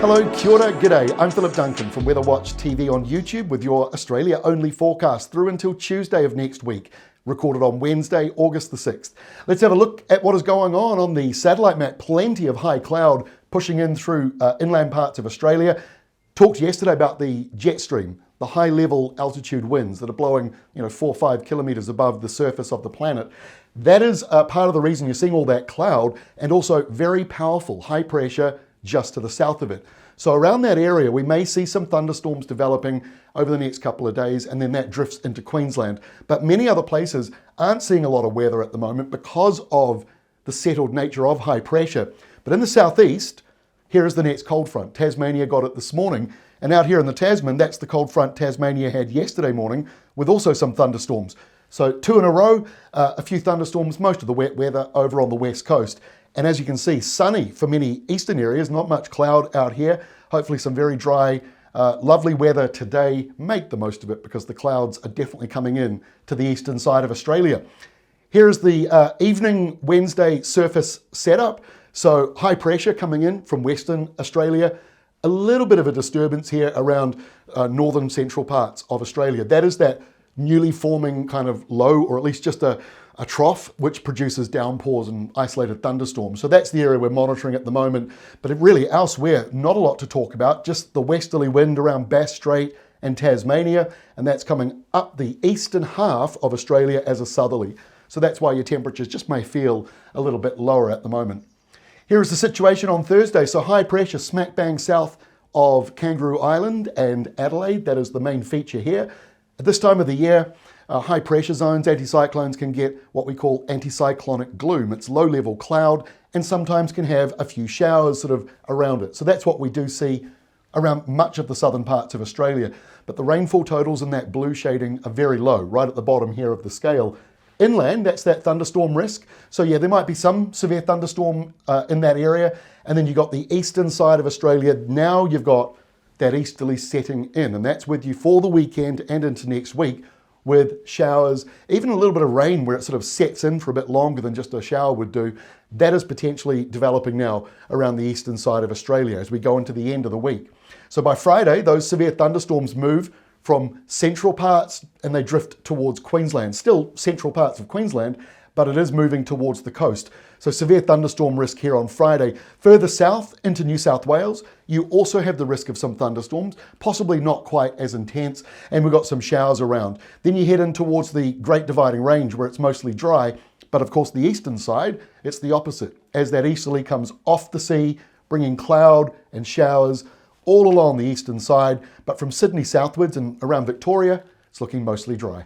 Hello, kia ora, g'day. I'm Philip Duncan from Weather Watch TV on YouTube with your Australia-only forecast through until Tuesday of next week, recorded on Wednesday, August the 6th. Let's have a look at what is going on the satellite map. Plenty of high cloud pushing in through inland parts of Australia. Talked yesterday about the jet stream, the high-level altitude winds that are blowing 4 or 5 kilometres above the surface of the planet. That is part of the reason you're seeing all that cloud, and also very powerful high pressure just to the south of it. So around that area, we may see some thunderstorms developing over the next couple of days, and then that drifts into Queensland. But many other places aren't seeing a lot of weather at the moment because of the settled nature of high pressure. But in the southeast, here is the next cold front. Tasmania got it this morning. And out here in the Tasman, that's the cold front Tasmania had yesterday morning, with also some thunderstorms. So 2 in a row, a few thunderstorms, most of the wet weather over on the west coast. And as you can see, sunny for many eastern areas, not much cloud out here. Hopefully some very dry, lovely weather today. Make the most of it because the clouds are definitely coming in to the eastern side of Australia. Here is the evening Wednesday surface setup. So high pressure coming in from Western Australia. A little bit of a disturbance here around northern central parts of Australia. That is that newly forming kind of low, or at least just a trough, which produces downpours and isolated thunderstorms. So that's the area we're monitoring at the moment. But really elsewhere, not a lot to talk about, just the westerly wind around Bass Strait and Tasmania, and that's coming up the eastern half of Australia as a southerly. So that's why your temperatures just may feel a little bit lower at the moment. Here is the situation on Thursday. So high pressure smack bang south of Kangaroo Island and Adelaide. That is the main feature here. At this time of the year, high pressure zones, anticyclones can get what we call anticyclonic gloom. It's low level cloud and sometimes can have a few showers sort of around it. So that's what we do see around much of the southern parts of Australia. But the rainfall totals in that blue shading are very low, right at the bottom here of the scale. Inland, that's that thunderstorm risk. So yeah, there might be some severe thunderstorm in that area. And then you've got the eastern side of Australia. Now you've got that easterly setting in, and that's with you for the weekend and into next week with showers, even a little bit of rain where it sort of sets in for a bit longer than just a shower would do. That is potentially developing now around the eastern side of Australia as we go into the end of the week. So by Friday, those severe thunderstorms move from central parts and they drift towards Queensland. Still central parts of Queensland, but it is moving towards the coast. So severe thunderstorm risk here on Friday. Further south into New South Wales, you also have the risk of some thunderstorms, possibly not quite as intense, and we've got some showers around. Then you head in towards the Great Dividing Range where it's mostly dry, but of course the eastern side, it's the opposite, as that easterly comes off the sea, bringing cloud and showers all along the eastern side, but from Sydney southwards and around Victoria, it's looking mostly dry.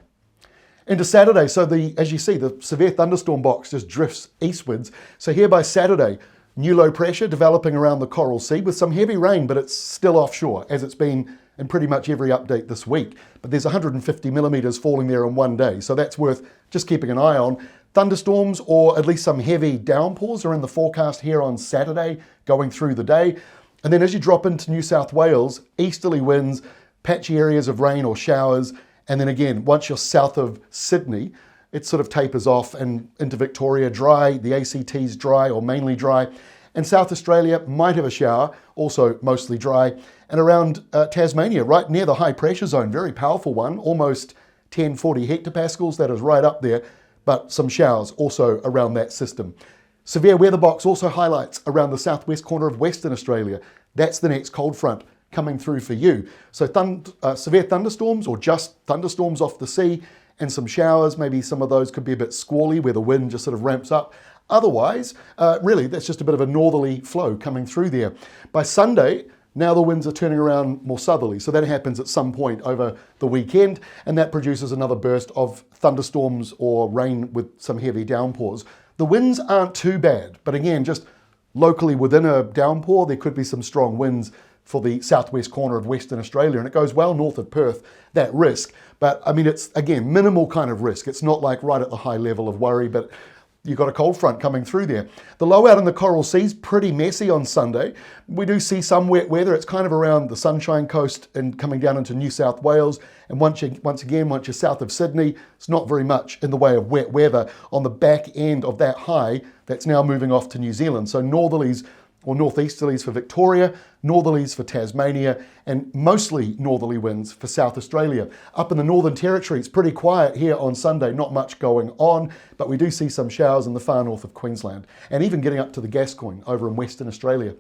Into Saturday, so as you see, the severe thunderstorm box just drifts eastwards. So here by Saturday, new low pressure developing around the Coral Sea with some heavy rain, but it's still offshore, as it's been in pretty much every update this week. But there's 150 millimetres falling there in one day, so that's worth just keeping an eye on. Thunderstorms, or at least some heavy downpours, are in the forecast here on Saturday, going through the day. And then as you drop into New South Wales, easterly winds, patchy areas of rain or showers. And then again, once you're south of Sydney, it sort of tapers off and into Victoria, dry. The ACT's dry or mainly dry. And South Australia might have a shower, also mostly dry. And around Tasmania, right near the high pressure zone, very powerful one, almost 1040 hectopascals, that is right up there, but some showers also around that system. Severe weather box also highlights around the southwest corner of Western Australia. That's the next cold front coming through for you. So severe thunderstorms or just thunderstorms off the sea and some showers. Maybe some of those could be a bit squally where the wind just sort of ramps up. Otherwise, really, that's just a bit of a northerly flow coming through there. By Sunday, now the winds are turning around more southerly. So that happens at some point over the weekend, and that produces another burst of thunderstorms or rain with some heavy downpours. The winds aren't too bad, but again, just locally within a downpour, there could be some strong winds for the southwest corner of Western Australia, and it goes well north of Perth, that risk. But I mean, it's again, minimal kind of risk. It's not like right at the high level of worry, but you've got a cold front coming through there. The low out in the Coral Sea's pretty messy on Sunday. We do see some wet weather. It's kind of around the Sunshine Coast and coming down into New South Wales. And once you're south of Sydney, it's not very much in the way of wet weather on the back end of that high that's now moving off to New Zealand. So northerlies or northeasterlies for Victoria, northerlies for Tasmania, and mostly northerly winds for South Australia. Up in the Northern Territory, it's pretty quiet here on Sunday, not much going on, but we do see some showers in the far north of Queensland, and even getting up to the Gascoyne over in Western Australia.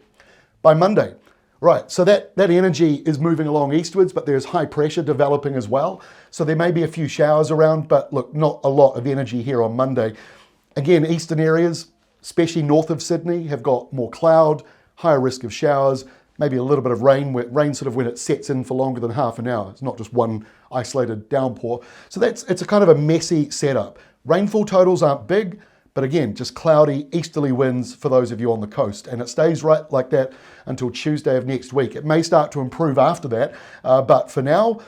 By Monday, right, so that energy is moving along eastwards, but there's high pressure developing as well. So there may be a few showers around, but look, not a lot of energy here on Monday. Again, eastern areas, especially north of Sydney, have got more cloud, higher risk of showers, maybe a little bit of rain, sort of when it sets in for longer than half an hour. It's not just one isolated downpour. So it's a kind of a messy setup. Rainfall totals aren't big, but again, just cloudy easterly winds for those of you on the coast. And it stays right like that until Tuesday of next week. It may start to improve after that, but for now,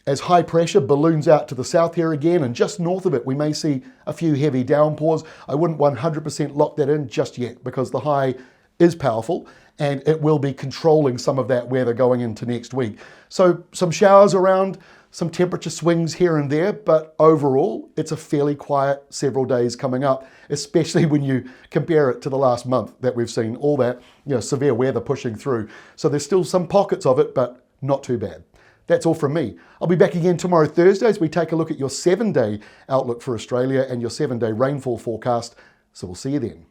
as high pressure balloons out to the south here again, and just north of it, we may see a few heavy downpours. I wouldn't 100% lock that in just yet because the high is powerful and it will be controlling some of that weather going into next week. So some showers around, some temperature swings here and there, but overall, it's a fairly quiet several days coming up, especially when you compare it to the last month that we've seen all that, severe weather pushing through. So there's still some pockets of it, but not too bad. That's all from me. I'll be back again tomorrow, Thursday, as we take a look at your 7-day outlook for Australia and your 7-day rainfall forecast. So we'll see you then.